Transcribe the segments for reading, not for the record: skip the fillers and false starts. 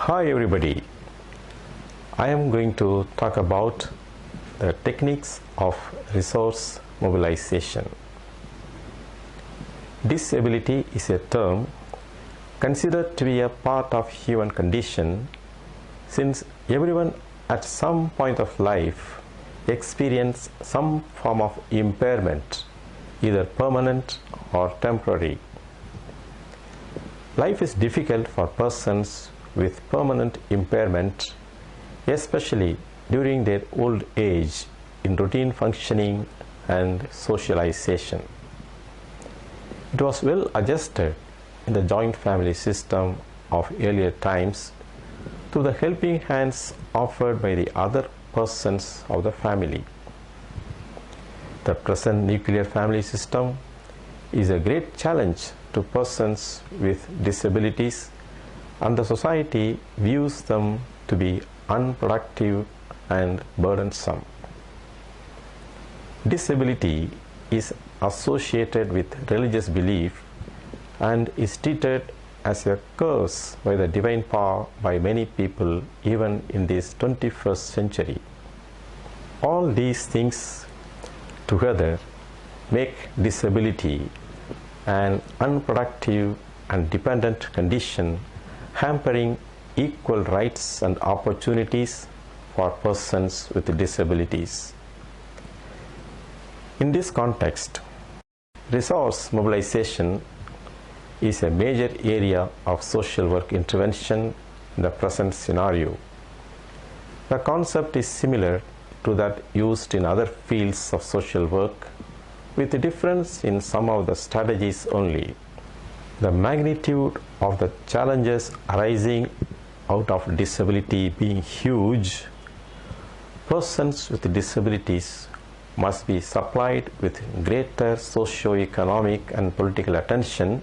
Hi everybody, I am going to talk about the techniques of resource mobilization. Disability is a term considered to be a part of human condition since everyone at some point of life experience some form of impairment, either permanent or temporary. Life is difficult for persons with permanent impairment, especially during their old age in routine functioning and socialization. It was well adjusted in the joint family system of earlier times through the helping hands offered by the other persons of the family. The present nuclear family system is a great challenge to persons with disabilities, and the society views them to be unproductive and burdensome. Disability is associated with religious belief and is treated as a curse by the divine power by many people even in this 21st century. All these things together make disability an unproductive and dependent condition, hampering equal rights and opportunities for persons with disabilities. In this context, resource mobilization is a major area of social work intervention in the present scenario. The concept is similar to that used in other fields of social work, with a difference in some of the strategies only. The magnitude of the challenges arising out of disability being huge, persons with disabilities must be supplied with greater socio-economic and political attention,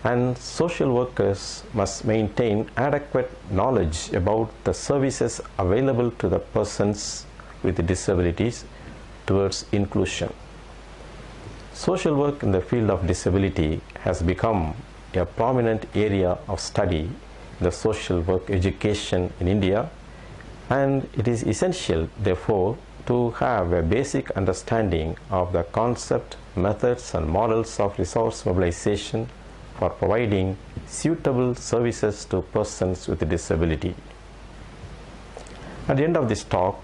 and social workers must maintain adequate knowledge about the services available to the persons with disabilities towards inclusion. Social work in the field of disability has become a prominent area of study in the social work education in India, and it is essential, therefore, to have a basic understanding of the concept, methods, and models of resource mobilization for providing suitable services to persons with disability. At the end of this talk,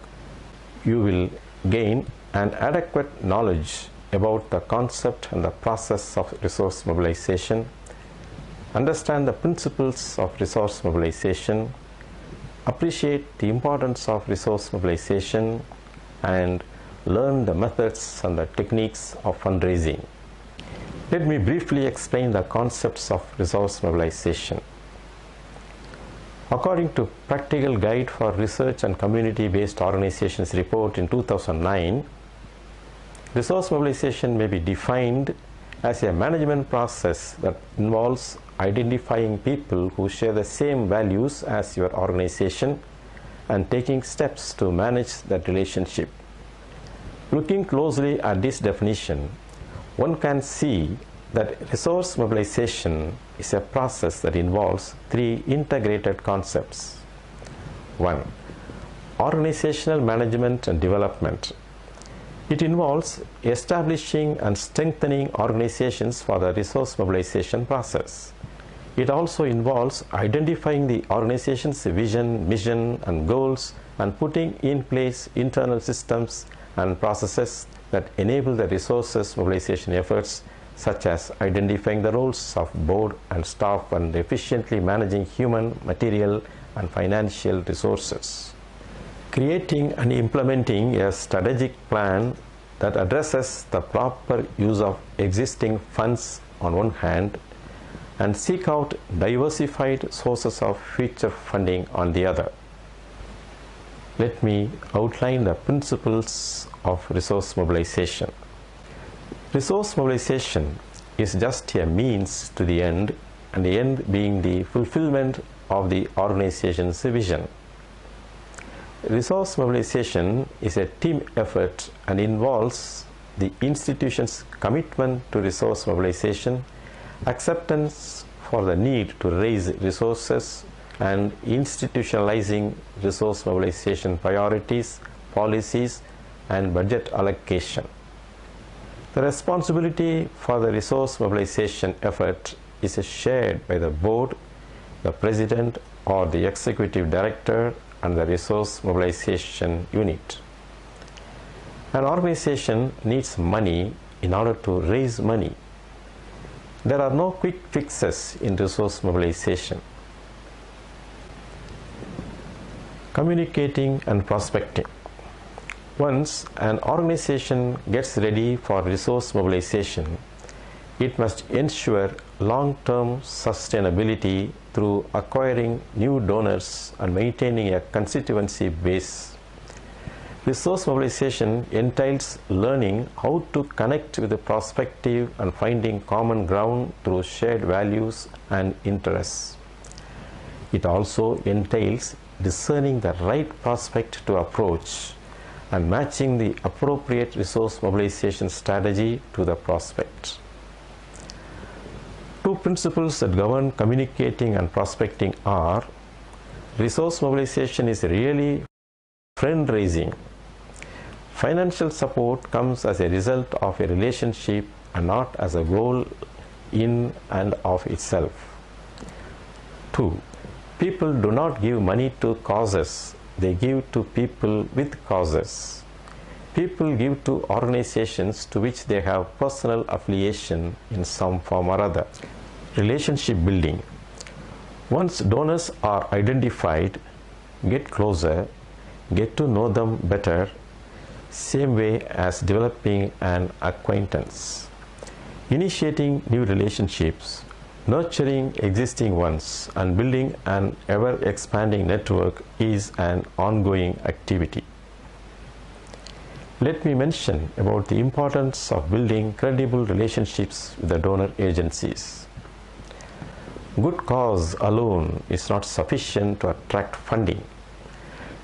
you will gain an adequate knowledge about the concept and the process of resource mobilization, understand the principles of resource mobilization, appreciate the importance of resource mobilization, and learn the methods and the techniques of fundraising. Let me briefly explain the concepts of resource mobilization. According to Practical Guide for Research and Community-Based Organizations report in 2009, resource mobilization may be defined as a management process that involves identifying people who share the same values as your organization and taking steps to manage that relationship. Looking closely at this definition, one can see that resource mobilization is a process that involves three integrated concepts. 1. Organizational management and development. It involves establishing and strengthening organizations for the resource mobilization process. It also involves identifying the organization's vision, mission, and goals, and putting in place internal systems and processes that enable the resources mobilization efforts, such as identifying the roles of board and staff and efficiently managing human, material, and financial resources. Creating and implementing a strategic plan that addresses the proper use of existing funds on one hand and seek out diversified sources of future funding on the other. Let me outline the principles of resource mobilization. Resource mobilization is just a means to the end, and the end being the fulfillment of the organization's vision. Resource mobilization is a team effort and involves the institution's commitment to resource mobilization, acceptance for the need to raise resources, and institutionalizing resource mobilization priorities, policies, and budget allocation. The responsibility for the resource mobilization effort is shared by the board, the president, or the executive director and the resource mobilization unit. An organization needs money in order to raise money. There are no quick fixes in resource mobilization. Communicating and prospecting. Once an organization gets ready for resource mobilization, it must ensure long-term sustainability through acquiring new donors and maintaining a constituency base. Resource mobilization entails learning how to connect with the prospective and finding common ground through shared values and interests. It also entails discerning the right prospect to approach and matching the appropriate resource mobilization strategy to the prospect. Two principles that govern communicating and prospecting are: resource mobilization is really friend-raising. Financial support comes as a result of a relationship and not as a goal in and of itself. 2. People do not give money to causes, they give to people with causes. People give to organizations to which they have personal affiliation in some form or other. Relationship building. Once donors are identified, get closer, get to know them better, same way as developing an acquaintance. Initiating new relationships, nurturing existing ones, and building an ever-expanding network is an ongoing activity. Let me mention about the importance of building credible relationships with the donor agencies. Good cause alone is not sufficient to attract funding.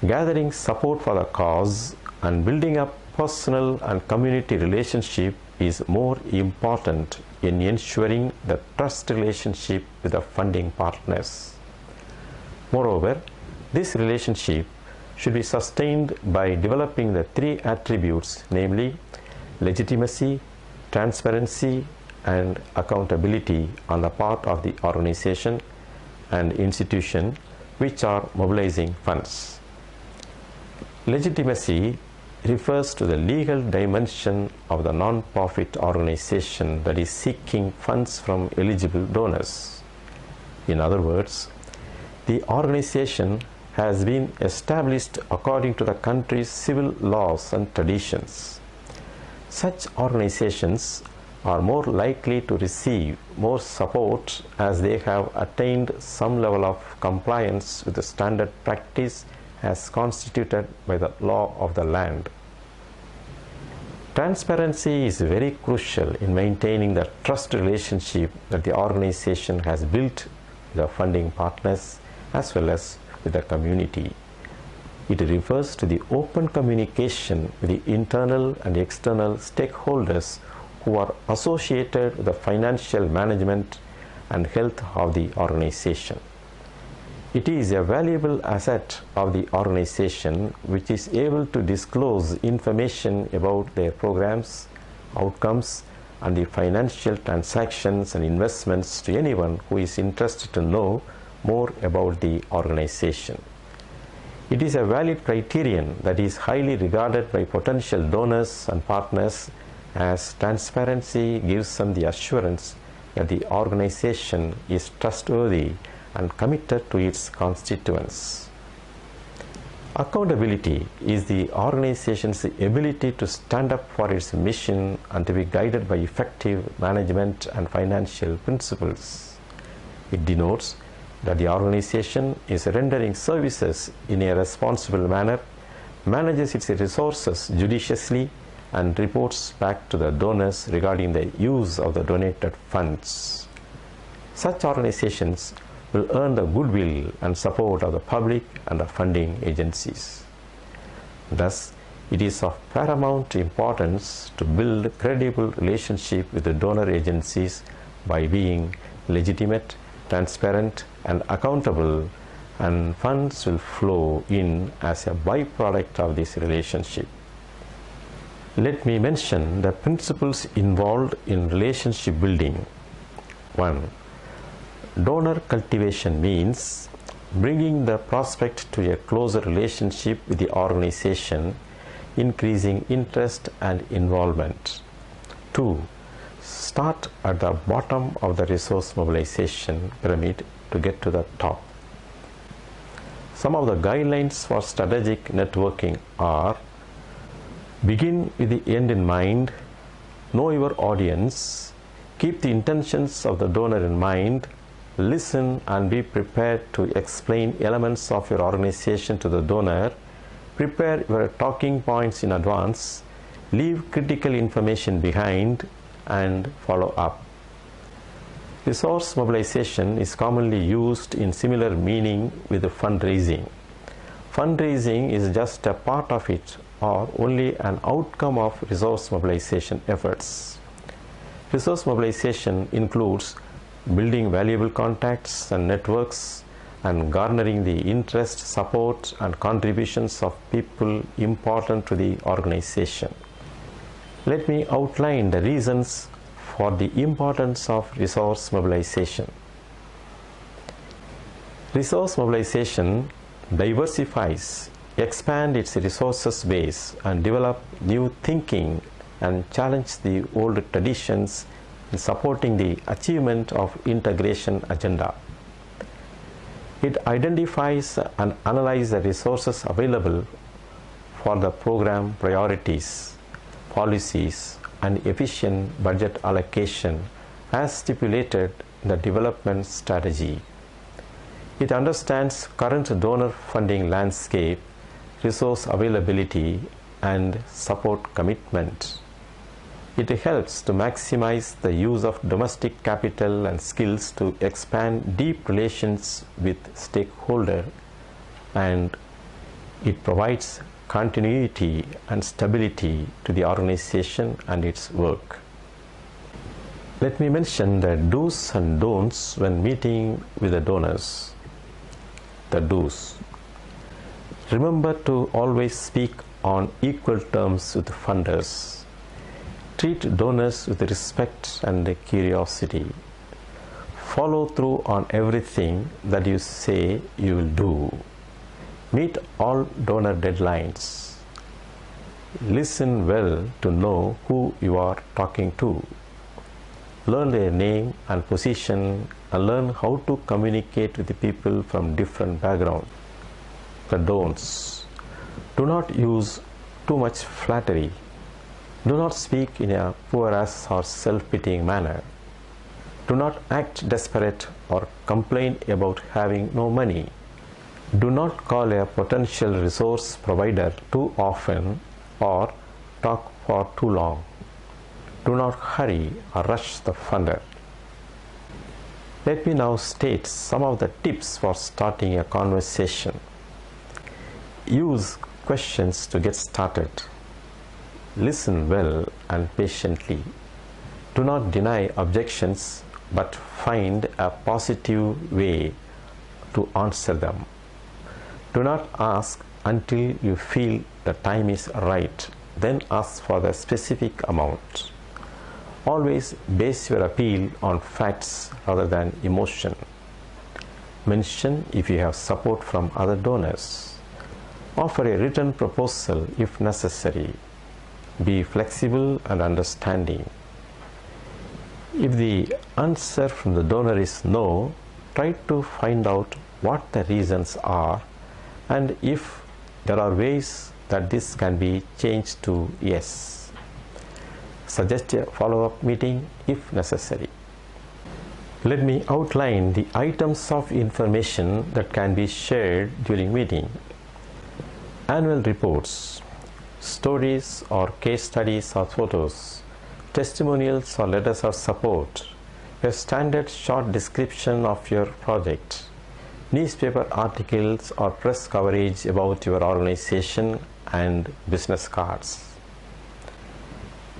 Gathering support for the cause and building up personal and community relationship is more important in ensuring the trust relationship with the funding partners. Moreover, this relationship should be sustained by developing the three attributes, namely legitimacy, transparency, and accountability on the part of the organization and institution which are mobilizing funds. Legitimacy refers to the legal dimension of the non-profit organization that is seeking funds from eligible donors. In other words, the organization has been established according to the country's civil laws and traditions. Such organizations are more likely to receive more support as they have attained some level of compliance with the standard practice as constituted by the law of the land. Transparency is very crucial in maintaining the trust relationship that the organization has built with the funding partners as well as with the community. It refers to the open communication with the internal and external stakeholders who are associated with the financial management and health of the organization. It is a valuable asset of the organization which is able to disclose information about their programs, outcomes, and the financial transactions and investments to anyone who is interested to know more about the organization. It is a valid criterion that is highly regarded by potential donors and partners, as transparency gives them the assurance that the organization is trustworthy and committed to its constituents. Accountability is the organization's ability to stand up for its mission and to be guided by effective management and financial principles. It denotes that the organization is rendering services in a responsible manner, manages its resources judiciously, and reports back to the donors regarding the use of the donated funds. Such organizations will earn the goodwill and support of the public and the funding agencies. Thus, it is of paramount importance to build a credible relationship with the donor agencies by being legitimate, transparent, and accountable, and funds will flow in as a byproduct of this relationship. Let me mention the principles involved in relationship building. 1. Donor cultivation means bringing the prospect to a closer relationship with the organization, increasing interest and involvement. 2. Start at the bottom of the resource mobilization pyramid to get to the top. Some of the guidelines for strategic networking are: begin with the end in mind, know your audience, keep the intentions of the donor in mind, listen and be prepared to explain elements of your organization to the donor, prepare your talking points in advance, leave critical information behind, and follow up. Resource mobilization is commonly used in similar meaning with fundraising. Fundraising is just a part of it or only an outcome of resource mobilization efforts. Resource mobilization includes building valuable contacts and networks and garnering the interest, support, and contributions of people important to the organization. Let me outline the reasons for the importance of resource mobilization. Resource mobilization diversifies, expand its resources base, and develop new thinking and challenge the old traditions in supporting the achievement of integration agenda. It identifies and analyzes the resources available for the program priorities, policies, and efficient budget allocation as stipulated in the development strategy. It understands current donor funding landscape, resource availability, and support commitment. It helps to maximize the use of domestic capital and skills to expand deep relations with stakeholders, and it provides continuity and stability to the organization and its work. Let me mention the do's and don'ts when meeting with the donors. The do's. Remember to always speak on equal terms with funders. Treat donors with respect and curiosity. Follow through on everything that you say you will do. Meet all donor deadlines. Listen well to know who you are talking to. Learn their name and position and learn how to communicate with the people from different backgrounds. The don'ts. Do not use too much flattery. Do not speak in a poor-ass or self-pitying manner. Do not act desperate or complain about having no money. Do not call a potential resource provider too often or talk for too long. Do not hurry or rush the funder. Let me now state some of the tips for starting a conversation. Use questions to get started. Listen well and patiently. Do not deny objections, but find a positive way to answer them. Do not ask until you feel the time is right, then ask for the specific amount. Always base your appeal on facts rather than emotion. Mention if you have support from other donors. Offer a written proposal if necessary. Be flexible and understanding. If the answer from the donor is no, try to find out what the reasons are and if there are ways that this can be changed to yes. Suggest a follow-up meeting if necessary. Let me outline the items of information that can be shared during meeting. Annual reports, stories or case studies or photos, testimonials or letters of support, a standard short description of your project, newspaper articles or press coverage about your organization, and business cards.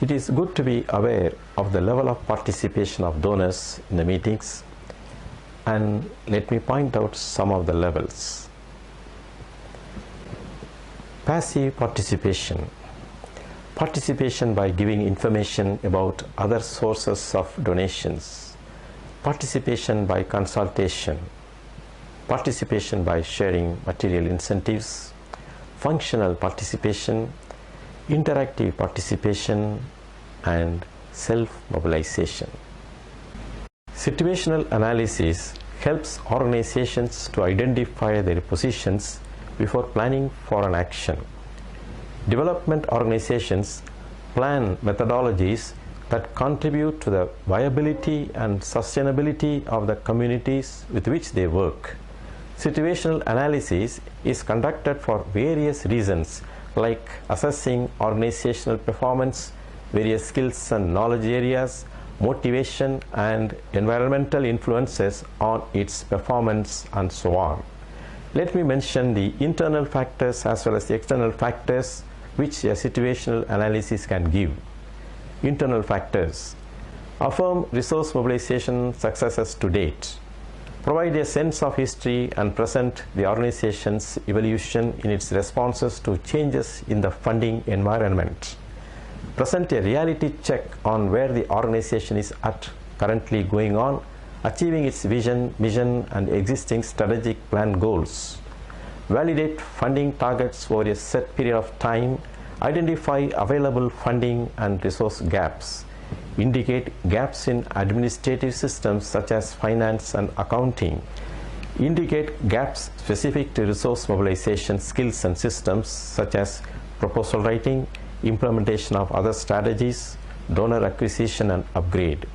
It is good to be aware of the level of participation of donors in the meetings. and let me point out some of the levels. Passive participation. Participation by giving information about other sources of donations. Participation by consultation. Participation by sharing material incentives. Functional participation. Interactive participation, and self-mobilization. Situational analysis helps organizations to identify their positions before planning for an action. Development organizations plan methodologies that contribute to the viability and sustainability of the communities with which they work. Situational analysis is conducted for various reasons, like assessing organizational performance, various skills and knowledge areas, motivation and environmental influences on its performance, and so on. Let me mention the internal factors as well as the external factors which a situational analysis can give. Internal factors: affirm resource mobilization successes to date. Provide a sense of history and present the organization's evolution in its responses to changes in the funding environment. Present a reality check on where the organization is at currently going on, achieving its vision, mission, and existing strategic plan goals. Validate funding targets over a set period of time. Identify available funding and resource gaps. Indicate gaps in administrative systems such as finance and accounting. Indicate gaps specific to resource mobilization skills and systems such as proposal writing, implementation of other strategies, donor acquisition and upgrade.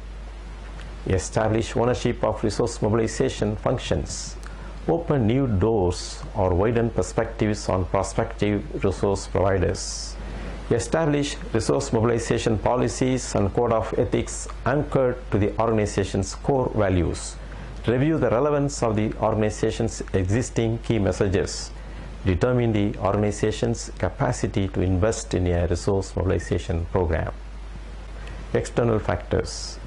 Establish ownership of resource mobilization functions. Open new doors or widen perspectives on prospective resource providers. Establish resource mobilization policies and code of ethics anchored to the organization's core values. Review the relevance of the organization's existing key messages. Determine the organization's capacity to invest in a resource mobilization program. External factors: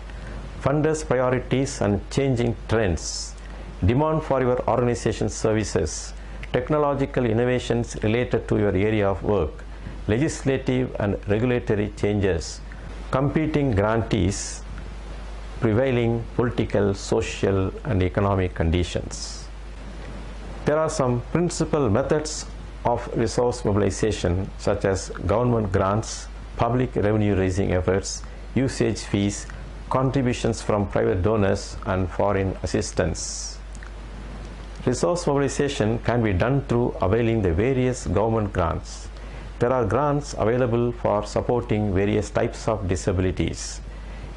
funders' priorities and changing trends, demand for your organization's services, technological innovations related to your area of work, legislative and regulatory changes, competing grantees, prevailing political, social, and economic conditions. There are some principal methods of resource mobilization such as government grants, public revenue raising efforts, usage fees, contributions from private donors, and foreign assistance. Resource mobilization can be done through availing the various government grants. There are grants available for supporting various types of disabilities.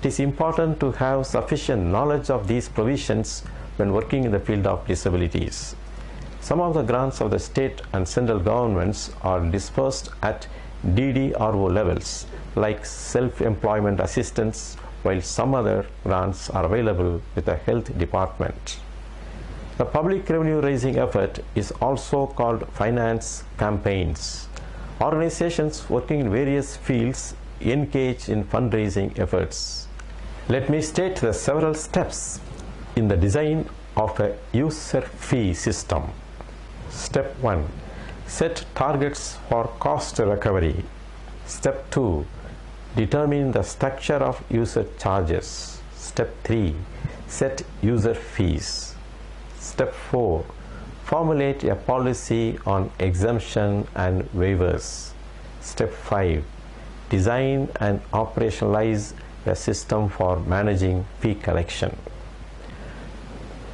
It is important to have sufficient knowledge of these provisions when working in the field of disabilities. Some of the grants of the state and central governments are dispersed at DDRO levels, like self-employment assistance, while some other grants are available with the health department. The public revenue raising effort is also called finance campaigns. Organizations working in various fields engage in fundraising efforts. Let me state the several steps in the design of a user fee system. Step 1. Set targets for cost recovery. Step 2. Determine the structure of user charges. Step 3. Set user fees. Step 4. Formulate a policy on exemption and waivers. Step 5. Design and operationalize a system for managing fee collection.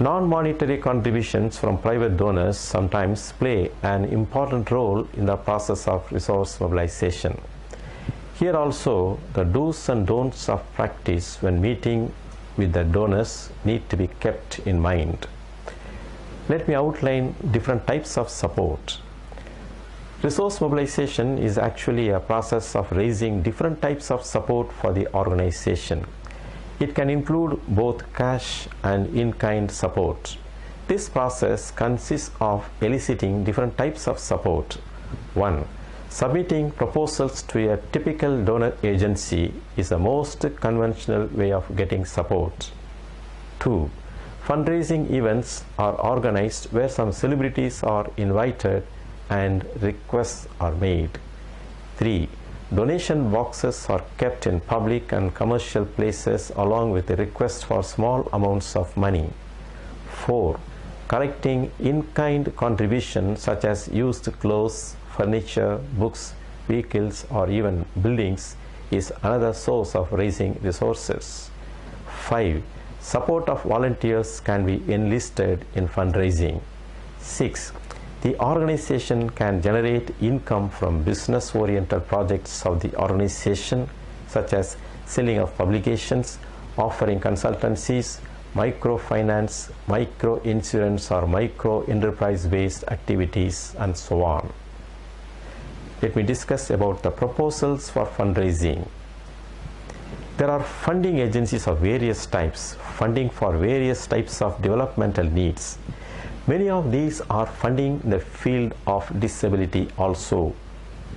Non-monetary contributions from private donors sometimes play an important role in the process of resource mobilization. Here also, the do's and don'ts of practice when meeting with the donors need to be kept in mind. Let me outline different types of support. Resource mobilization is actually a process of raising different types of support for the organization. It can include both cash and in-kind support. This process consists of eliciting different types of support. 1. Submitting proposals to a typical donor agency is the most conventional way of getting support. 2. fundraising events are organized where some celebrities are invited and requests are made. 3. Donation boxes are kept in public and commercial places along with the request for small amounts of money. 4. Collecting in-kind contributions such as used clothes, furniture, books, vehicles, or even buildings is another source of raising resources. 5. Support of volunteers can be enlisted in fundraising. 6. The organization can generate income from business-oriented projects of the organization such as selling of publications, offering consultancies, microfinance, micro-insurance or micro-enterprise-based activities, and so on. Let me discuss about the proposals for fundraising. There are funding agencies of various types, funding for various types of developmental needs. Many of these are funding the field of disability also.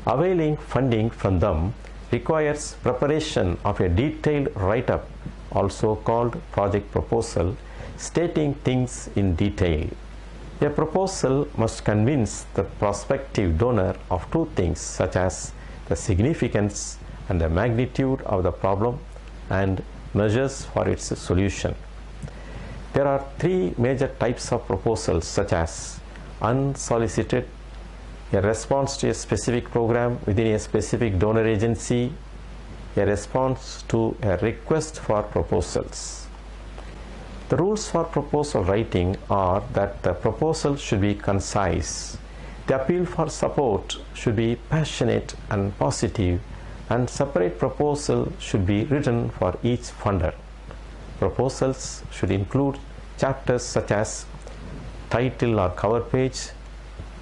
Availing funding from them requires preparation of a detailed write-up, also called project proposal, stating things in detail. A proposal must convince the prospective donor of two things such as the significance and the magnitude of the problem and measures for its solution. There are three major types of proposals such as unsolicited, a response to a specific program within a specific donor agency, a response to a request for proposals. The rules for proposal writing are that the proposal should be concise, the appeal for support should be passionate and positive, and separate proposal should be written for each funder. Proposals should include chapters such as title or cover page,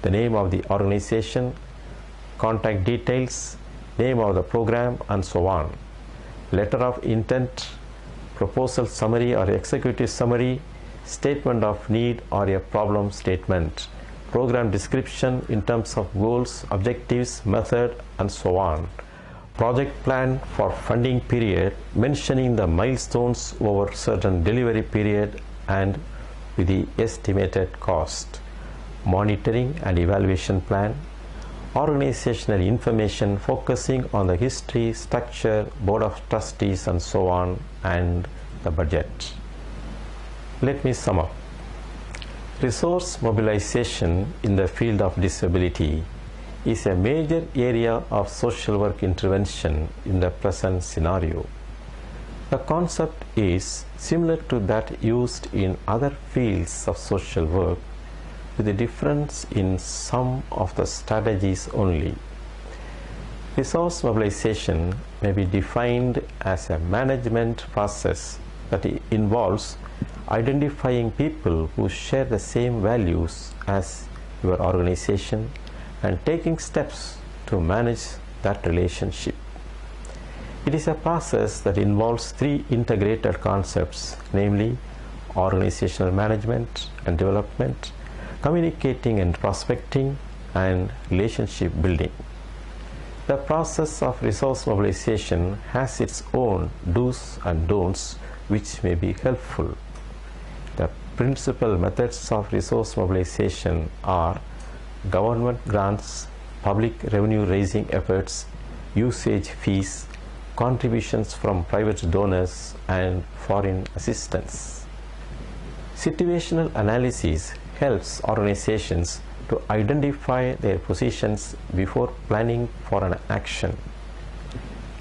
the name of the organization, contact details, name of the program, and so on. Letter of intent, proposal summary or executive summary, statement of need or a problem statement, program description in terms of goals, objectives, method, and so on. Project plan for funding period, mentioning the milestones over certain delivery period and with the estimated cost. Monitoring and evaluation plan, organizational information focusing on the history, structure, board of trustees, and so on, and the budget. Let me sum up. Resource mobilization in the field of disability is a major area of social work intervention in the present scenario. The concept is similar to that used in other fields of social work, with a difference in some of the strategies only. Resource mobilization may be defined as a management process that involves identifying people who share the same values as your organization and taking steps to manage that relationship. It is a process that involves three integrated concepts, namely organizational management and development, communicating and prospecting, and relationship building. The process of resource mobilization has its own do's and don'ts which may be helpful. The principal methods of resource mobilization are government grants, public revenue raising efforts, usage fees, contributions from private donors, and foreign assistance. Situational analysis helps organizations to identify their positions before planning for an action.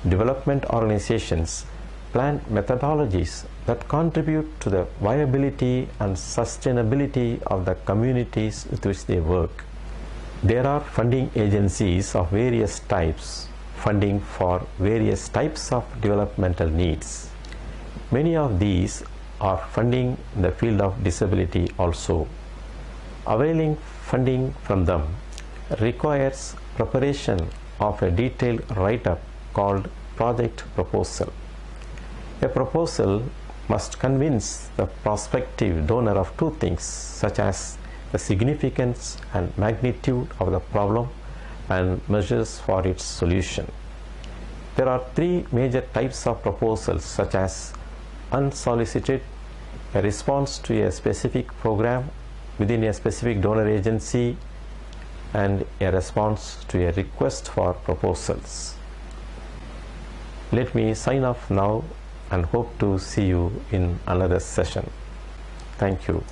Development organizations plan methodologies that contribute to the viability and sustainability of the communities with which they work. There are funding agencies of various types, funding for various types of developmental needs. Many of these are funding in the field of disability also. Availing funding from them requires preparation of a detailed write-up called project proposal. A proposal must convince the prospective donor of two things such as the significance and magnitude of the problem and measures for its solution. There are three major types of proposals such as unsolicited, a response to a specific program within a specific donor agency, and a response to a request for proposals. Let me sign off now and hope to see you in another session. Thank you.